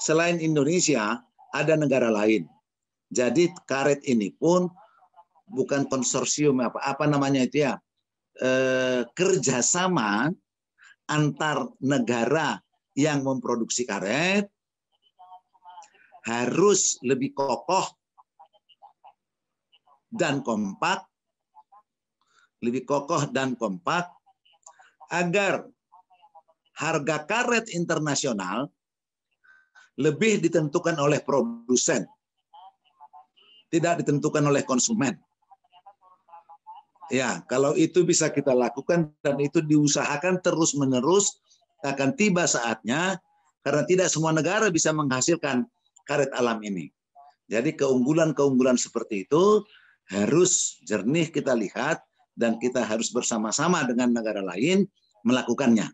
selain Indonesia ada negara lain. Jadi karet ini pun bukan konsorsium apa namanya itu ya, kerjasama antar negara yang memproduksi karet harus lebih kokoh dan kompak, agar harga karet internasional lebih ditentukan oleh produsen, tidak ditentukan oleh konsumen. Ya, kalau itu bisa kita lakukan dan itu diusahakan terus-menerus, akan tiba saatnya, karena tidak semua negara bisa menghasilkan karet alam ini. Jadi keunggulan-keunggulan seperti itu harus jernih kita lihat, dan kita harus bersama-sama dengan negara lain melakukannya.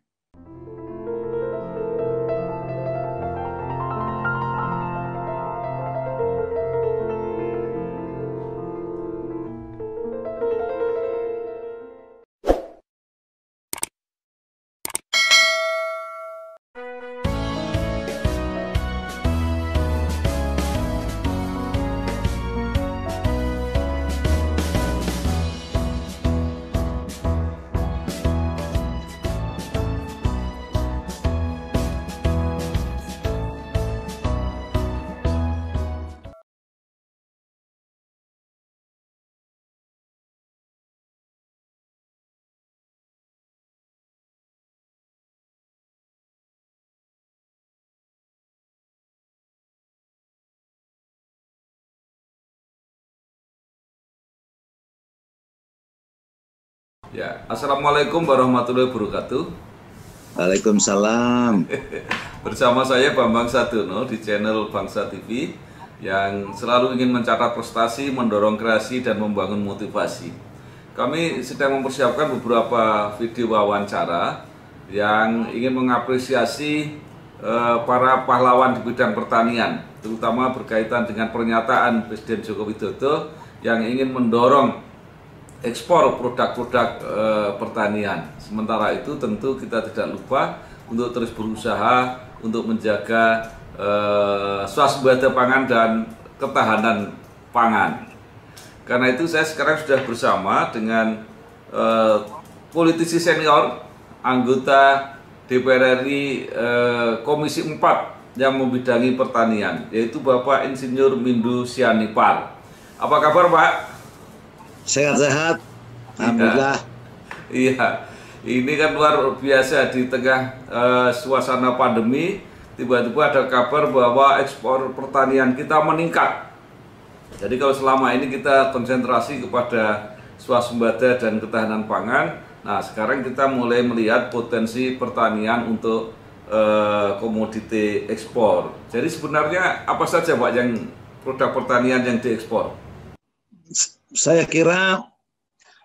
Ya, Assalamualaikum warahmatullahi wabarakatuh. Waalaikumsalam. Bersama saya Bambang Sadono di channel Bangsa TV yang selalu ingin mencatat prestasi, mendorong kreasi, dan membangun motivasi. Kami sedang mempersiapkan beberapa video wawancara yang ingin mengapresiasi para pahlawan di bidang pertanian, terutama berkaitan dengan pernyataan Presiden Joko Widodo yang ingin mendorong ekspor produk-produk pertanian. Sementara itu tentu kita tidak lupa untuk terus berusaha untuk menjaga swasembada pangan dan ketahanan pangan. Karena itu saya sekarang sudah bersama dengan politisi senior, anggota DPR RI Komisi 4 yang membidangi pertanian, yaitu Bapak Insinyur Mindu Sianipar. Apa kabar, Pak? Sehat-sehat, alhamdulillah. Iya, ini kan luar biasa di tengah suasana pandemi, tiba-tiba ada kabar bahwa ekspor pertanian kita meningkat. Jadi kalau selama ini kita konsentrasi kepada swasembada dan ketahanan pangan, nah sekarang kita mulai melihat potensi pertanian untuk komoditi ekspor. Jadi sebenarnya apa saja, Pak, yang produk pertanian yang diekspor? Saya kira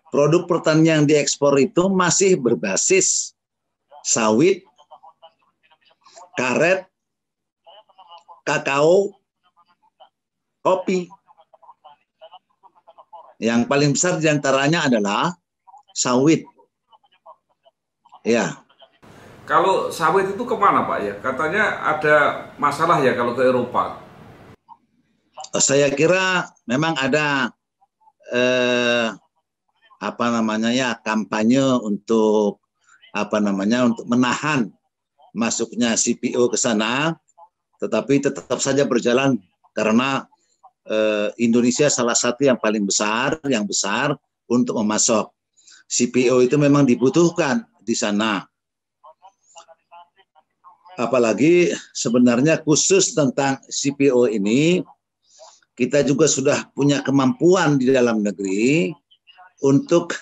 produk pertanian yang diekspor itu masih berbasis sawit, karet, kakao, kopi. Yang paling besar diantaranya adalah sawit. Ya. Kalau sawit itu kemana, Pak, ya? Katanya ada masalah ya kalau ke Eropa. Saya kira memang ada kampanye untuk untuk menahan masuknya CPO ke sana, tetapi tetap saja berjalan karena Indonesia salah satu yang paling besar, yang besar untuk memasok. CPO itu memang dibutuhkan di sana. Apalagi sebenarnya khusus tentang CPO ini, kita juga sudah punya kemampuan di dalam negeri untuk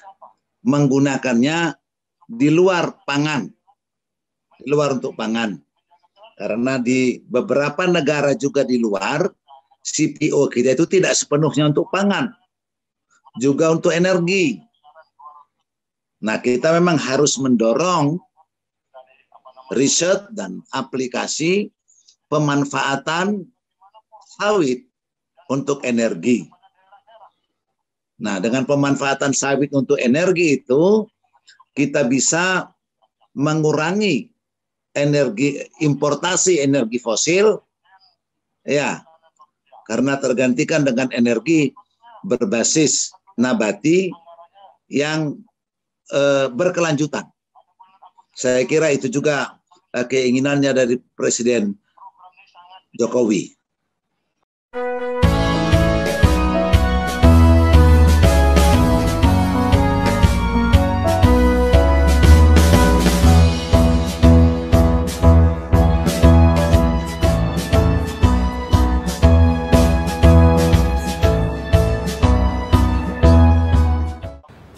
menggunakannya di luar pangan, di luar untuk pangan. Karena di beberapa negara juga di luar, CPO kita itu tidak sepenuhnya untuk pangan, juga untuk energi. Nah, kita memang harus mendorong riset dan aplikasi pemanfaatan sawit untuk energi. Nah, dengan pemanfaatan sawit untuk energi itu, kita bisa mengurangi importasi energi fosil Ya, karena tergantikan dengan energi berbasis nabati yang berkelanjutan. Saya kira itu juga keinginannya dari Presiden Jokowi.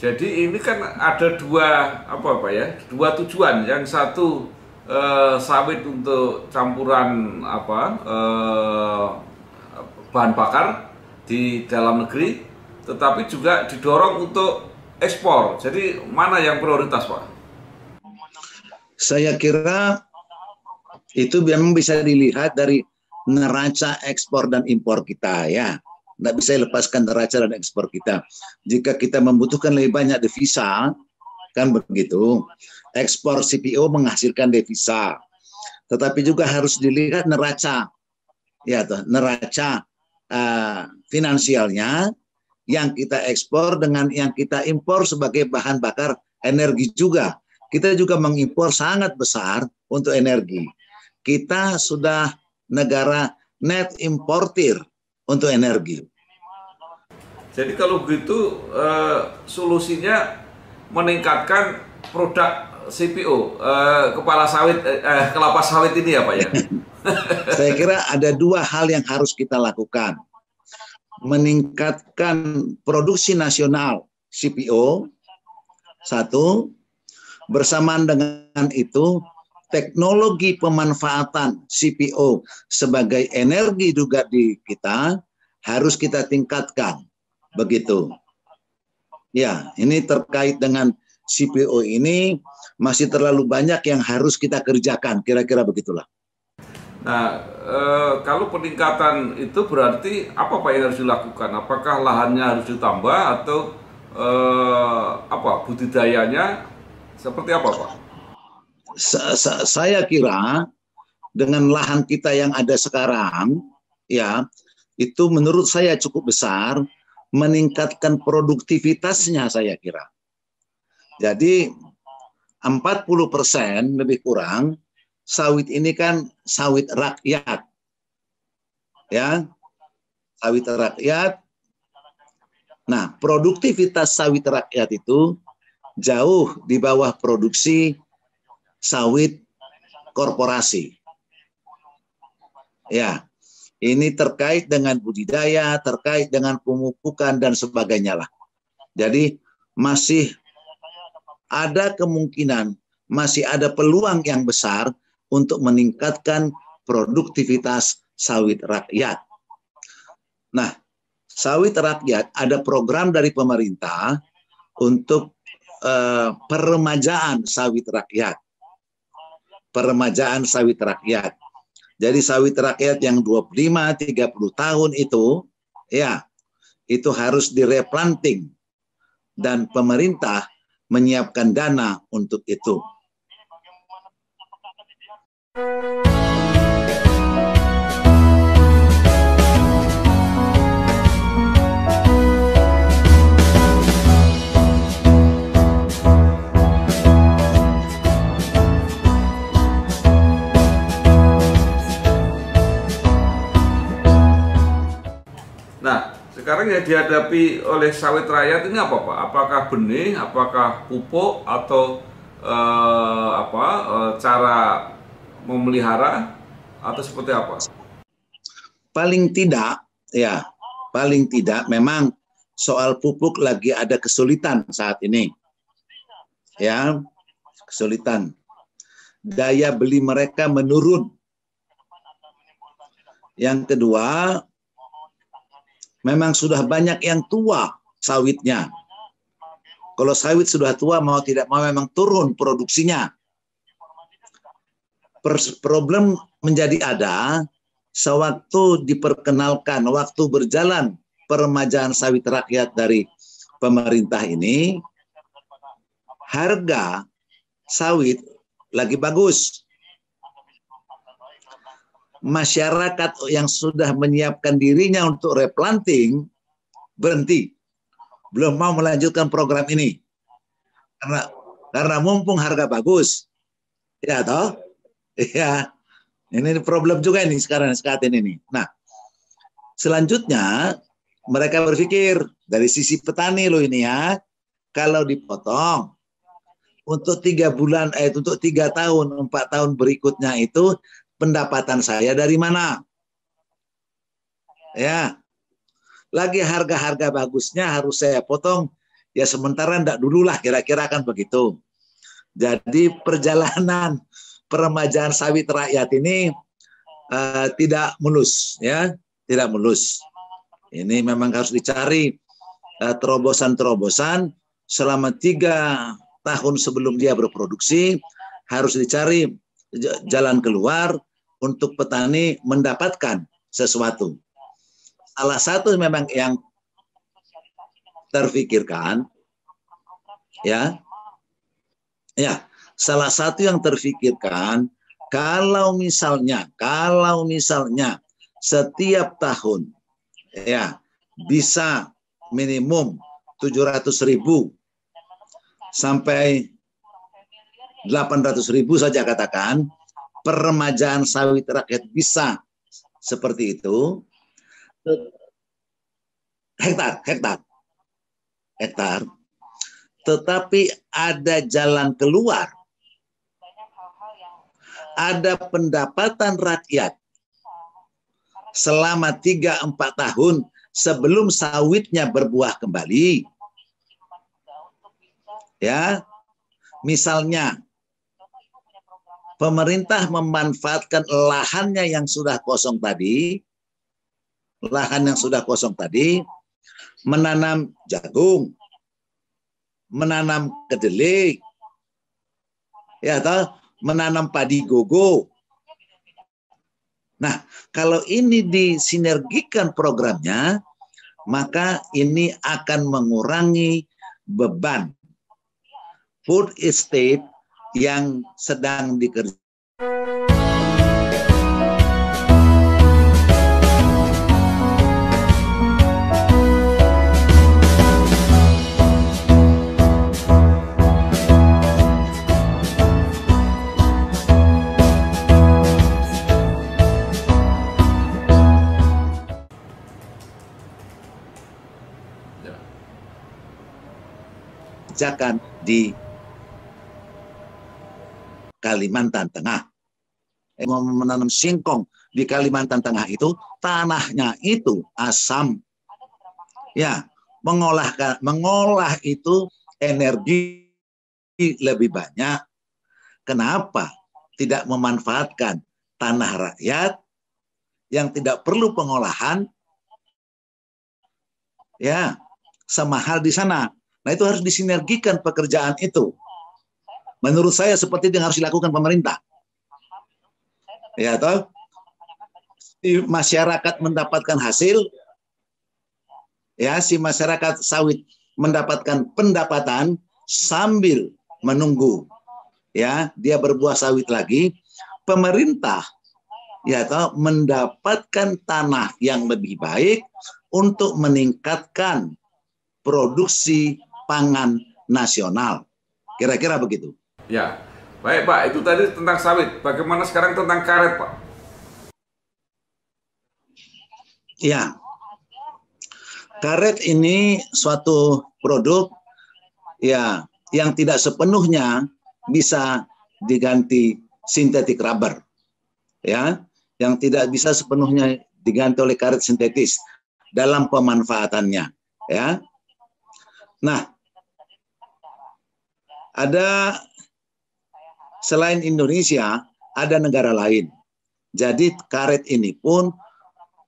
Jadi ini kan ada dua tujuan. Yang satu sawit untuk campuran bahan bakar di dalam negeri, tetapi juga didorong untuk ekspor. Jadi mana yang prioritas, Pak? Saya kira itu memang bisa dilihat dari neraca ekspor dan impor kita, ya. Tidak bisa lepaskan neraca dan ekspor kita. Jika kita membutuhkan lebih banyak devisa, kan begitu. Ekspor CPO menghasilkan devisa, tetapi juga harus dilihat neraca, ya, neraca finansialnya yang kita ekspor dengan yang kita impor sebagai bahan bakar energi juga. Kita juga mengimpor sangat besar untuk energi. Kita sudah negara net importer untuk energi. Jadi kalau begitu solusinya meningkatkan produk CPO, kelapa sawit ini ya Pak ya? Saya kira ada dua hal yang harus kita lakukan. Meningkatkan produksi nasional CPO, satu. Bersamaan dengan itu, teknologi pemanfaatan CPO sebagai energi juga di kita harus kita tingkatkan. Begitu. Ya, ini terkait dengan CPO ini masih terlalu banyak yang harus kita kerjakan, kira-kira begitulah. Nah, kalau peningkatan itu berarti apa Pak yang harus dilakukan? Apakah lahannya harus ditambah atau budidayanya seperti apa Pak? Saya kira dengan lahan kita yang ada sekarang, ya, itu menurut saya cukup besar, meningkatkan produktivitasnya saya kira. Jadi 40% lebih kurang sawit ini kan sawit rakyat, ya, sawit rakyat. Nah, produktivitas sawit rakyat itu jauh di bawah produksi sawit korporasi. Ya, ini terkait dengan budidaya, terkait dengan pemupukan dan sebagainya lah. Jadi masih ada kemungkinan, masih ada peluang yang besar untuk meningkatkan produktivitas sawit rakyat. Nah, sawit rakyat ada program dari pemerintah untuk peremajaan sawit rakyat. Peremajaan sawit rakyat. Jadi sawit rakyat yang 25-30 tahun itu, ya, itu harus direplanting dan pemerintah menyiapkan dana untuk itu. Nah, sekarang yang dihadapi oleh sawit rakyat ini apa Pak? Apakah benih, apakah pupuk, atau cara memelihara, atau seperti apa? Paling tidak, ya, paling tidak memang soal pupuk lagi ada kesulitan saat ini. Ya, kesulitan. Daya beli mereka menurun. Yang kedua, memang sudah banyak yang tua sawitnya. Kalau sawit sudah tua, mau tidak mau memang turun produksinya. Problem menjadi ada sewaktu diperkenalkan, waktu berjalan peremajaan sawit rakyat dari pemerintah ini, harga sawit lagi bagus. masyarakat yang sudah menyiapkan dirinya untuk replanting berhenti, belum mau melanjutkan program ini karena mumpung harga bagus, ya toh, ya ini problem juga ini sekarang saat ini. Nah, selanjutnya mereka berpikir dari sisi petani loh ini ya, kalau dipotong untuk 3 bulan, untuk 3 tahun, 4 tahun berikutnya itu pendapatan saya dari mana? Ya, lagi harga-harga bagusnya harus saya potong, ya sementara enggak dululah, kira-kira kan begitu. Jadi perjalanan peremajaan sawit rakyat ini tidak mulus, ya, tidak mulus. Ini memang harus dicari terobosan-terobosan selama 3 tahun sebelum dia berproduksi, harus dicari jalan keluar untuk petani mendapatkan sesuatu. Salah satu memang yang terfikirkan, ya, salah satu yang terfikirkan, kalau misalnya setiap tahun, ya, bisa minimum 700.000 sampai 800.000 saja katakan, peremajaan sawit rakyat bisa seperti itu, hektar. Tetapi ada jalan keluar, ada pendapatan rakyat selama 3-4 tahun sebelum sawitnya berbuah kembali. Ya, misalnya pemerintah memanfaatkan lahannya yang sudah kosong tadi, menanam jagung, menanam kedelai, ya, atau menanam padi gogo. Nah, kalau ini disinergikan programnya, maka ini akan mengurangi beban food estate yang sedang dikerjakan. Di Kalimantan Tengah. Menanam singkong di Kalimantan Tengah itu, tanahnya itu asam. Ya, mengolah itu energi lebih banyak. Kenapa tidak memanfaatkan tanah rakyat yang tidak perlu pengolahan? Ya, semahal di sana. Nah, itu harus disinergikan pekerjaan itu. Menurut saya seperti yang harus dilakukan pemerintah. Ya, toh, si masyarakat mendapatkan hasil, ya, si masyarakat sawit mendapatkan pendapatan sambil menunggu, ya, dia berbuah sawit lagi. Pemerintah, ya, toh, mendapatkan tanah yang lebih baik untuk meningkatkan produksi pangan nasional. Kira-kira begitu. Ya, baik Pak, itu tadi tentang sawit. Bagaimana sekarang tentang karet, Pak? Ya, karet ini suatu produk, ya, yang tidak sepenuhnya bisa diganti sintetik rubber, ya, yang tidak bisa sepenuhnya diganti oleh karet sintetis dalam pemanfaatannya, ya. Nah, ada selain Indonesia, ada negara lain. Jadi karet ini pun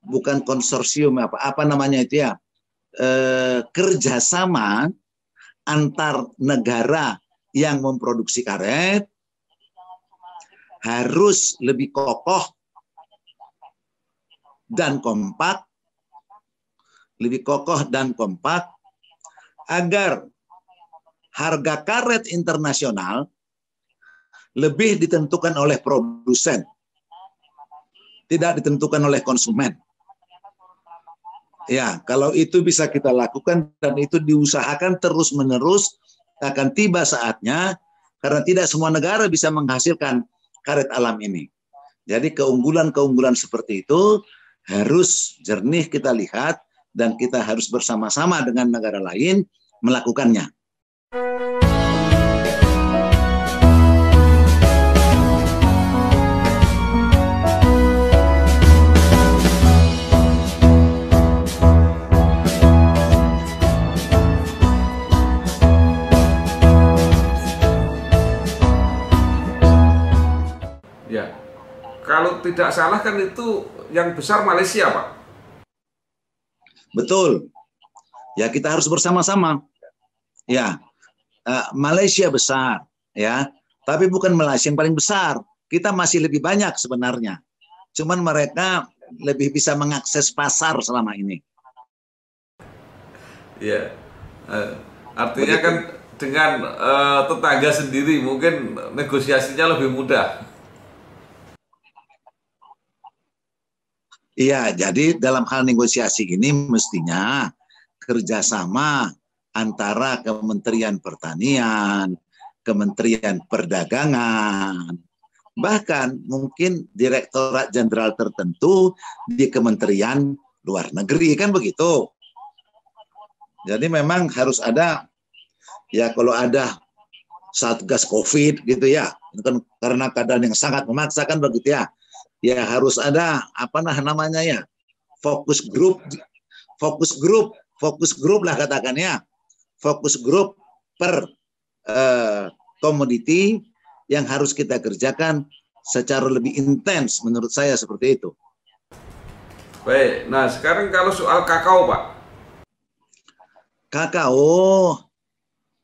bukan konsorsium, apa namanya itu ya, kerjasama antar negara yang memproduksi karet harus lebih kokoh dan kompak, agar harga karet internasional lebih ditentukan oleh produsen. tidak ditentukan oleh konsumen. Ya, kalau itu bisa kita lakukan dan itu diusahakan terus-menerus, akan tiba saatnya, karena tidak semua negara bisa menghasilkan karet alam ini. Jadi keunggulan-keunggulan seperti itu harus jernih kita lihat, dan kita harus bersama-sama dengan negara lain melakukannya. Ya, kalau tidak salah kan itu yang besar Malaysia, Pak. Betul. Ya, kita harus bersama-sama. Ya, Malaysia besar, ya, tapi bukan Malaysia yang paling besar. Kita masih lebih banyak sebenarnya. Cuman mereka lebih bisa mengakses pasar selama ini. Ya, artinya begitu. Kan dengan tetangga sendiri mungkin negosiasinya lebih mudah. Iya, jadi dalam hal negosiasi ini mestinya kerjasama antara Kementerian Pertanian, Kementerian Perdagangan, bahkan mungkin Direktorat Jenderal tertentu di Kementerian Luar Negeri, kan begitu. Jadi memang harus ada, ya kalau ada Satgas COVID gitu ya, kan karena keadaan yang sangat memaksakan begitu ya. Ya harus ada apa namanya ya, fokus grup lah katakannya, fokus grup per komoditi yang harus kita kerjakan secara lebih intens, menurut saya seperti itu. Baik, nah sekarang kalau soal kakao, Pak.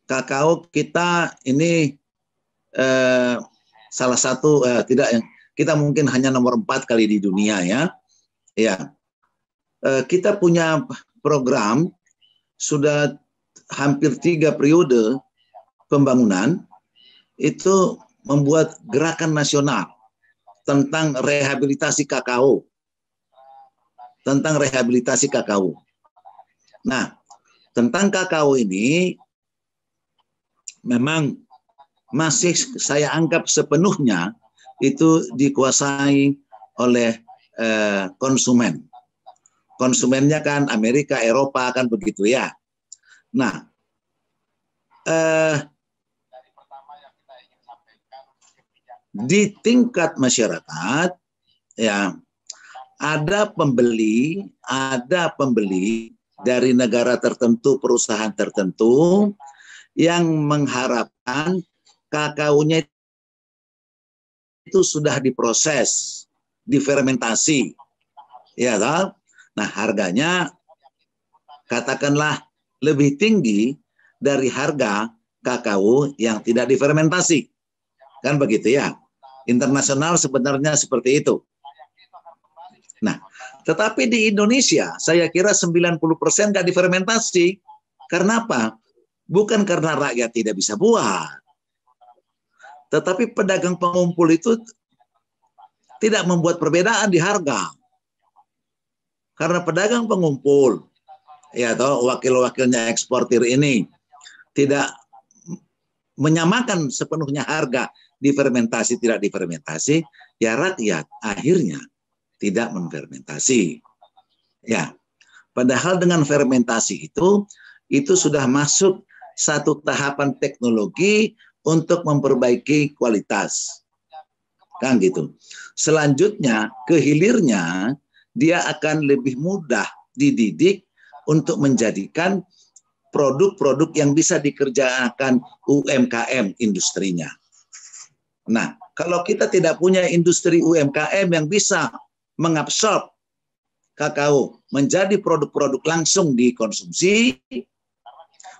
Kakao kita ini salah satu kita mungkin hanya nomor 4 kali di dunia ya. Ya, kita punya program sudah hampir 3 periode pembangunan, itu membuat gerakan nasional tentang rehabilitasi kakao. Nah, tentang kakao ini memang masih saya anggap sepenuhnya itu dikuasai oleh konsumen. Konsumennya kan Amerika, Eropa, kan begitu ya. Nah, di tingkat masyarakat ya ada pembeli dari negara tertentu, perusahaan tertentu yang mengharapkan kakaonya itu sudah diproses, difermentasi, ya toh? Nah harganya katakanlah lebih tinggi dari harga kakao yang tidak difermentasi, kan begitu ya? Internasional sebenarnya seperti itu. Nah, tetapi di Indonesia saya kira 90% nggak difermentasi. Karena apa? Bukan karena rakyat tidak bisa buat. Tetapi pedagang pengumpul itu tidak membuat perbedaan di harga. Karena pedagang pengumpul, ya toh, wakil-wakilnya eksportir ini tidak menyamakan sepenuhnya harga difermentasi tidak difermentasi, ya rakyat akhirnya tidak menfermentasi. Ya, padahal dengan fermentasi itu sudah masuk satu tahapan teknologi untuk memperbaiki kualitas, kan gitu. Selanjutnya, kehilirnya dia akan lebih mudah dididik untuk menjadikan produk-produk yang bisa dikerjakan UMKM industrinya. Nah, kalau kita tidak punya industri UMKM yang bisa mengabsorb kakao menjadi produk-produk langsung dikonsumsi,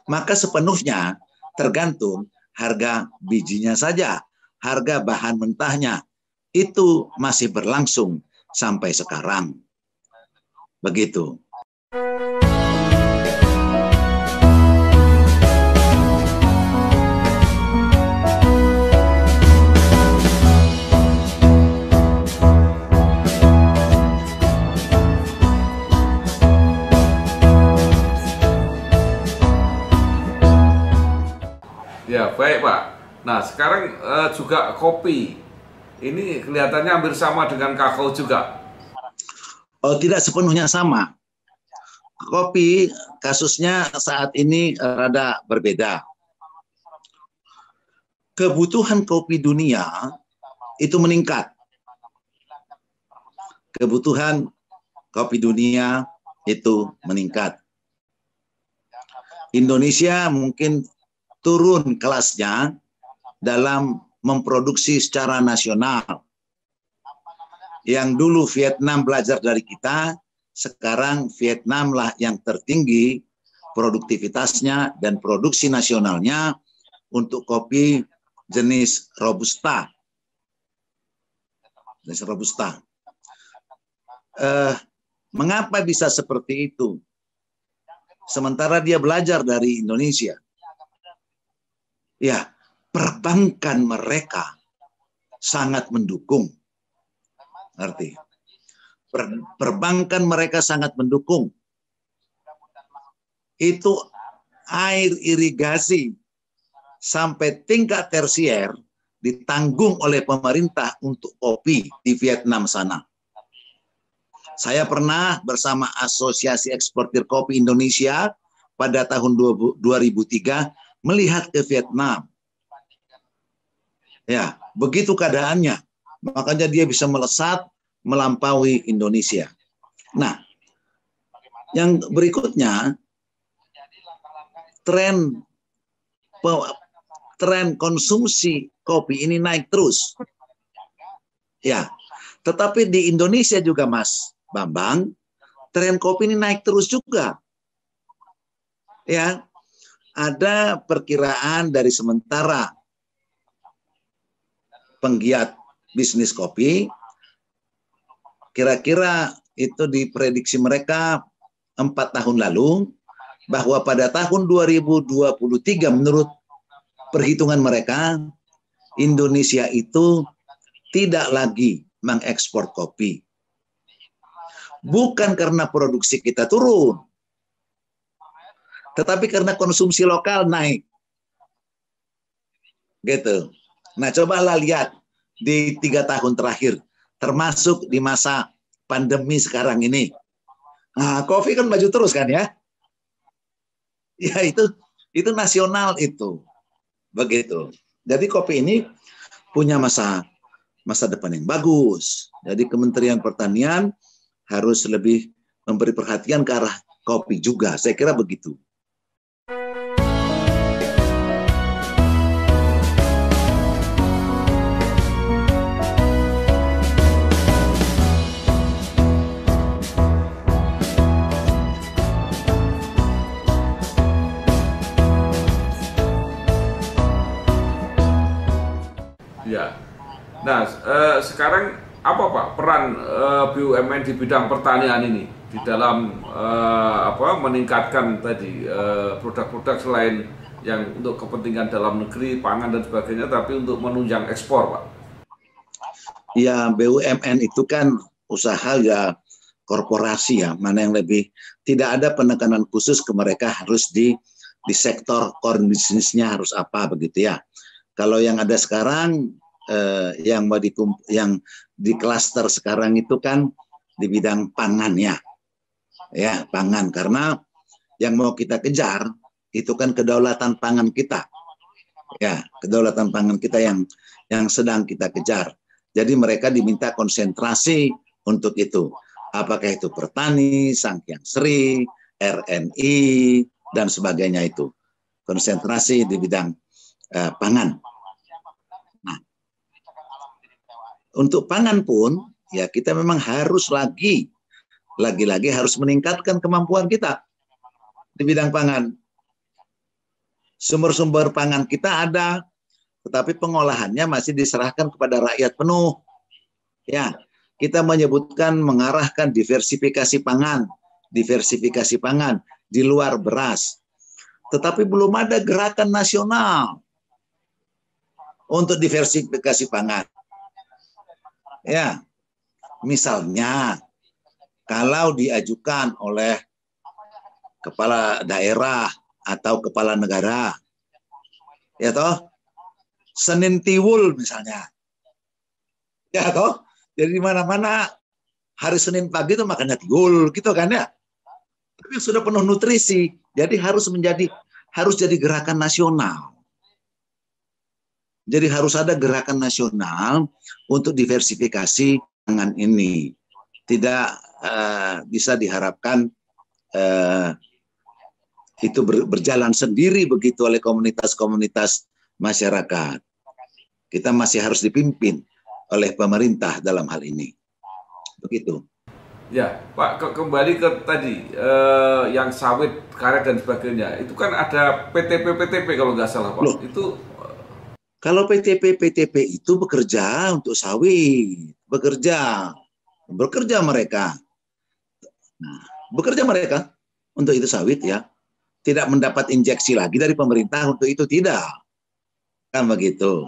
maka sepenuhnya tergantung harga bijinya saja, harga bahan mentahnya. Itu masih berlangsung sampai sekarang. Begitu. baik Pak. Nah sekarang juga kopi, ini kelihatannya hampir sama dengan kakao juga. Oh, tidak sepenuhnya sama. Kopi kasusnya saat ini rada berbeda. Kebutuhan kopi dunia itu meningkat. Kebutuhan kopi dunia itu meningkat. Indonesia mungkin turun kelasnya dalam memproduksi secara nasional. Yang dulu Vietnam belajar dari kita, sekarang Vietnam lah yang tertinggi produktivitasnya dan produksi nasionalnya untuk kopi jenis Robusta. Jenis Robusta. Mengapa bisa seperti itu? Sementara dia belajar dari Indonesia. Ya, perbankan mereka sangat mendukung. Arti perbankan mereka sangat mendukung. Itu air irigasi sampai tingkat tersier ditanggung oleh pemerintah untuk kopi di Vietnam sana. Saya pernah bersama Asosiasi Eksportir Kopi Indonesia pada tahun 2003 melihat ke Vietnam. Ya, begitu keadaannya. Makanya dia bisa melesat melampaui Indonesia. Nah, yang berikutnya tren konsumsi kopi ini naik terus. Ya, tetapi di Indonesia juga Mas Bambang, tren kopi ini naik terus juga. Ya, ada perkiraan dari sementara penggiat bisnis kopi, kira-kira itu diprediksi mereka 4 tahun lalu, bahwa pada tahun 2023 menurut perhitungan mereka, Indonesia itu tidak lagi mengekspor kopi. Bukan karena produksi kita turun, tetapi karena konsumsi lokal naik. Gitu. Nah, cobalah lihat di 3 tahun terakhir, termasuk di masa pandemi sekarang ini. Nah, kopi kan maju terus kan ya? Ya itu nasional itu. Begitu. Jadi kopi ini punya masa depan yang bagus. Jadi Kementerian Pertanian harus lebih memberi perhatian ke arah kopi juga. Saya kira begitu. Ya. Nah, sekarang apa Pak peran BUMN di bidang pertanian ini di dalam meningkatkan tadi produk-produk selain yang untuk kepentingan dalam negeri, pangan dan sebagainya, tapi untuk menunjang ekspor, Pak? Ya, BUMN itu kan usaha ya korporasi ya, mana yang lebih tidak ada penekanan khusus ke mereka harus di sektor core bisnisnya harus apa begitu ya. Kalau yang ada sekarang yang di klaster sekarang itu kan di bidang pangan ya, pangan, karena yang mau kita kejar itu kan kedaulatan pangan kita, ya, kedaulatan pangan kita yang sedang kita kejar. Jadi mereka diminta konsentrasi untuk itu, apakah itu Pertani, Sanghyang Sri, RNI dan sebagainya, itu konsentrasi di bidang pangan. Untuk pangan pun, ya kita memang harus lagi-lagi harus meningkatkan kemampuan kita di bidang pangan. Sumber-sumber pangan kita ada, tetapi pengolahannya masih diserahkan kepada rakyat penuh. Ya, kita menyebutkan mengarahkan diversifikasi pangan di luar beras. Tetapi belum ada gerakan nasional untuk diversifikasi pangan. Ya, misalnya kalau diajukan oleh kepala daerah atau kepala negara ya toh, Senin Tiwul misalnya, ya toh. Jadi di mana-mana hari Senin pagi itu makannya tiwul gitu kan ya. Tapi sudah penuh nutrisi, jadi harus jadi gerakan nasional. Jadi harus ada gerakan nasional untuk diversifikasi pangan ini. Tidak bisa diharapkan itu berjalan sendiri begitu oleh komunitas-komunitas masyarakat. Kita masih harus dipimpin oleh pemerintah dalam hal ini. Begitu. Ya, Pak, kembali ke tadi yang sawit, karet dan sebagainya. Itu kan ada PTP kalau nggak salah, Pak. Loh, itu kalau PTP itu bekerja untuk sawit, bekerja mereka. Nah, bekerja mereka untuk itu sawit ya. Tidak mendapat injeksi lagi dari pemerintah untuk itu, tidak. Kan begitu.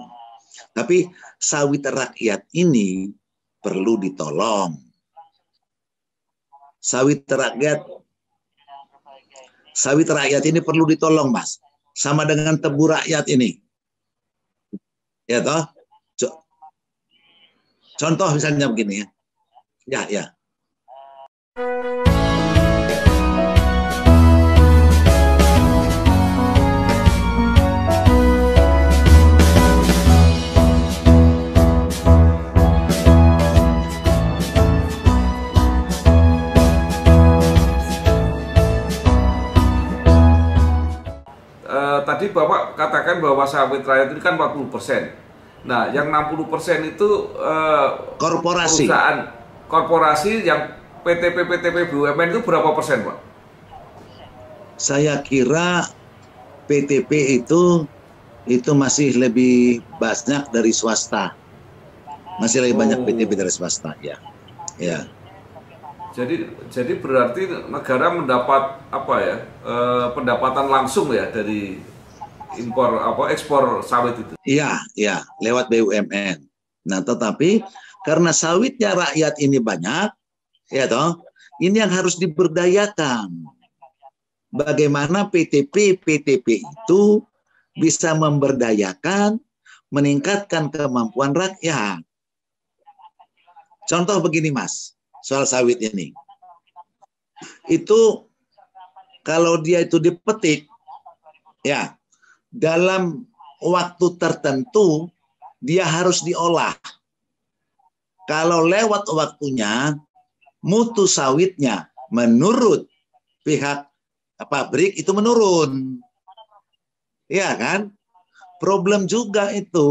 Tapi sawit rakyat ini perlu ditolong. Sawit rakyat ini perlu ditolong, Mas. Sama dengan tebu rakyat ini. Ya toh? Contoh misalnya begini ya. Ya. Tadi Bapak katakan bahwa sawit rakyat itu kan 40%. Nah, yang 60% itu korporasi. Perusahaan korporasi yang PTP BUMN itu berapa persen, Pak? Saya kira PTP itu masih lebih banyak dari swasta. Masih lebih banyak PTP dari swasta, ya. Ya. Jadi berarti negara mendapat pendapatan langsung ya dari ekspor sawit itu. Iya, lewat BUMN. Nah, tetapi karena sawitnya rakyat ini banyak, ya toh, ini yang harus diberdayakan. Bagaimana PTP itu bisa memberdayakan, meningkatkan kemampuan rakyat. Contoh begini, Mas, soal sawit ini. Itu kalau dia itu dipetik, ya, dalam waktu tertentu dia harus diolah. Kalau lewat waktunya, mutu sawitnya menurut pihak pabrik itu menurun. Ya kan? Problem juga itu.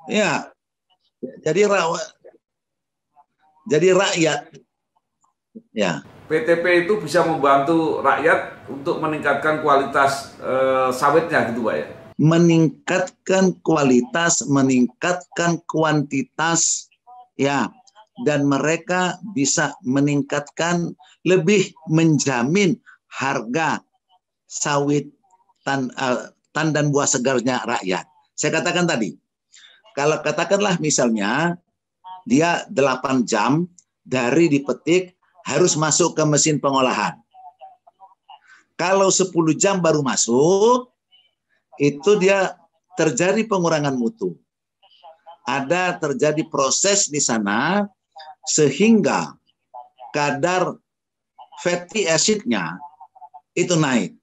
Ya. Jadi rakyat. Ya. PTP itu bisa membantu rakyat untuk meningkatkan kualitas sawitnya gitu, Pak ya? Meningkatkan kualitas, meningkatkan kuantitas, ya, dan mereka bisa meningkatkan, lebih menjamin harga sawit dan buah segarnya rakyat. Saya katakan tadi, kalau katakanlah misalnya dia 8 jam dari dipetik harus masuk ke mesin pengolahan. Kalau 10 jam baru masuk, itu dia terjadi pengurangan mutu. Ada terjadi proses di sana sehingga kadar fatty acid-nya itu naik.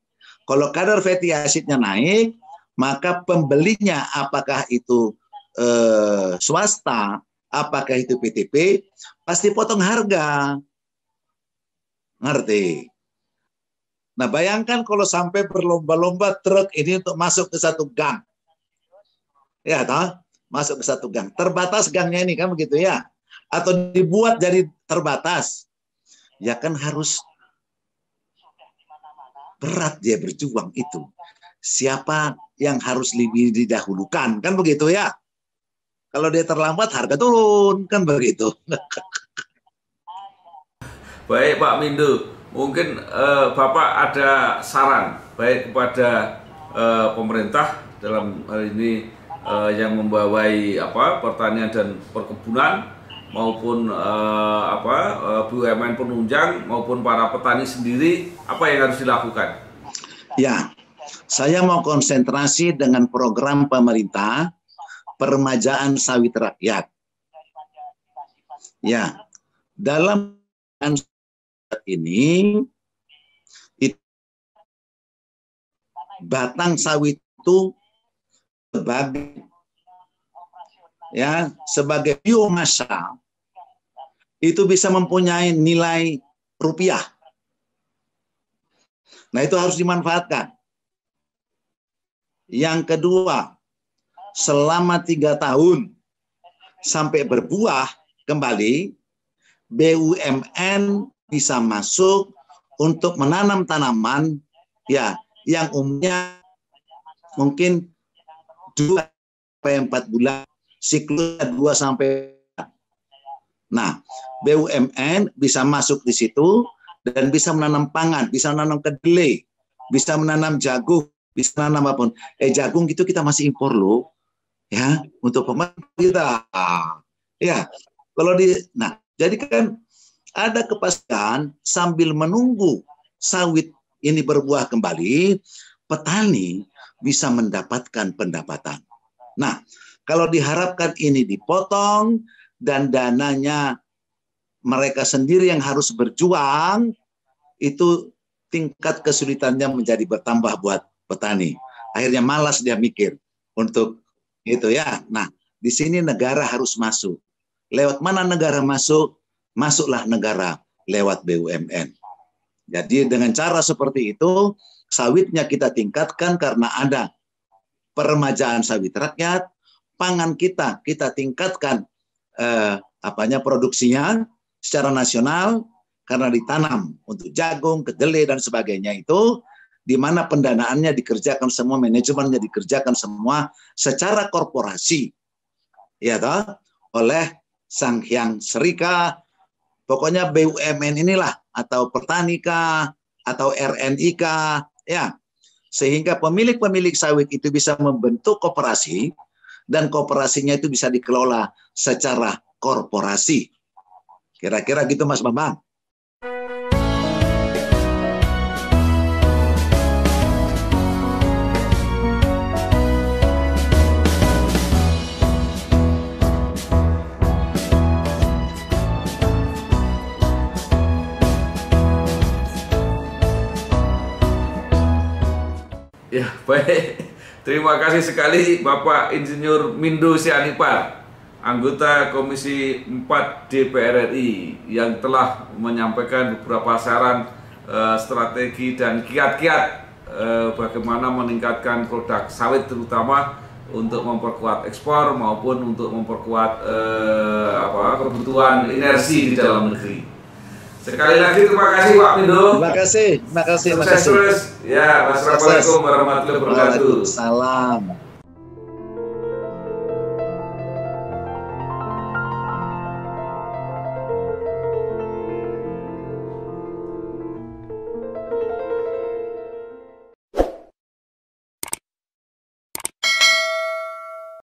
Kalau kadar fatty acid-nya naik, maka pembelinya apakah itu swasta, apakah itu PTP, pasti potong harga. Ngerti? Nah, bayangkan kalau sampai berlomba-lomba truk ini untuk masuk ke satu gang. Ya, toh? Masuk ke satu gang. Terbatas gangnya ini kan begitu ya. Atau dibuat jadi terbatas. Ya kan harus berat dia berjuang itu. Siapa yang harus lebih didahulukan, kan begitu ya. Kalau dia terlambat harga turun, kan begitu. Baik Pak Mindo, mungkin Bapak ada saran baik kepada pemerintah dalam hal ini yang membawai pertanian dan perkebunan maupun BUMN penunjang maupun para petani sendiri, apa yang harus dilakukan? Ya, Saya mau konsentrasi dengan program pemerintah peremajaan sawit rakyat. Ya, dalam ini batang sawit itu sebagai biomasa itu bisa mempunyai nilai rupiah. Nah, itu harus dimanfaatkan. Yang kedua, selama 3 tahun sampai berbuah kembali, BUMN bisa masuk untuk menanam tanaman ya yang umumnya mungkin 2-4 bulan, siklusnya 2-4. Nah, BUMN bisa masuk di situ dan bisa menanam pangan, bisa menanam kedelai, bisa menanam jagung, bisa menanam apapun. Jagung gitu kita masih impor loh, ya, untuk pemerintah kita. Ya, jadi kan ada kepastian sambil menunggu sawit ini berbuah kembali, petani bisa mendapatkan pendapatan. Nah, kalau diharapkan ini dipotong dan dananya mereka sendiri yang harus berjuang, itu tingkat kesulitannya menjadi bertambah buat petani. Akhirnya malas dia mikir untuk itu ya. Nah, di sini negara harus masuk. Lewat mana negara masuk? Masuklah negara lewat BUMN. Jadi dengan cara seperti itu, sawitnya kita tingkatkan karena ada peremajaan sawit rakyat, pangan kita tingkatkan produksinya secara nasional karena ditanam untuk jagung, kedelai dan sebagainya itu, di mana pendanaannya dikerjakan semua, manajemennya dikerjakan semua secara korporasi, ya toh, oleh Sang Hyang Serika, pokoknya BUMN inilah atau Pertanika atau RNIK, ya, sehingga pemilik-pemilik sawit itu bisa membentuk koperasi dan koperasinya itu bisa dikelola secara korporasi. Kira-kira gitu Mas Bambang. Ya, baik. Terima kasih sekali Bapak Insinyur Mindo Sianipar, anggota Komisi 4 DPR RI yang telah menyampaikan beberapa saran, strategi dan kiat-kiat bagaimana meningkatkan produk sawit terutama untuk memperkuat ekspor maupun untuk memperkuat kebutuhan inersi di dalam negeri. Sekali lagi terima kasih Pak Mindo. Terima kasih. Sukses terus. Ya, wassalamualaikum warahmatullahi wabarakatuh. Waalaikumsalam.